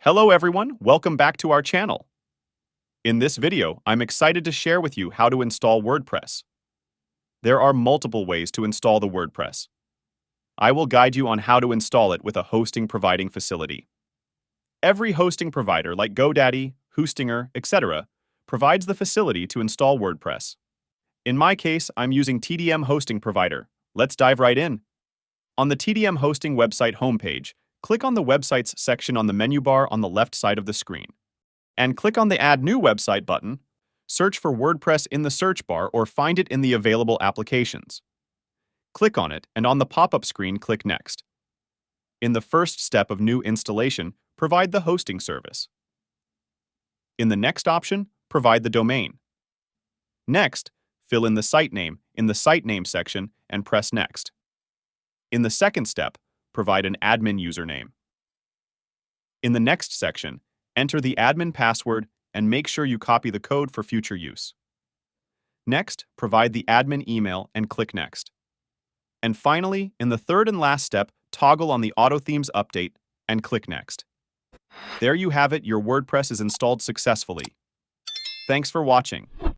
Hello everyone, welcome back to our channel. In this video, I'm excited to share with you how to install WordPress. There are multiple ways to install the WordPress. I will guide you on how to install it with a hosting providing facility. Every hosting provider like GoDaddy, Hostinger, etc. provides the facility to install WordPress. In my case, I'm using TDM hosting provider. Let's dive right in. On the TDM hosting website homepage, click on the Websites section on the menu bar on the left side of the screen. And click on the Add New Website button. Search for WordPress in the search bar or find it in the available applications. Click on it, and on the pop-up screen, click Next. In the first step of new installation, provide the hosting service. In the next option, provide the domain. Next, fill in the site name in the Site Name section and press Next. In the second step, provide an admin username. In the next section, enter the admin password and make sure you copy the code for future use. Next, provide the admin email and click Next. And finally, in the third and last step, toggle on the Auto Themes update and click Next. There you have it, your WordPress is installed successfully. Thanks for watching.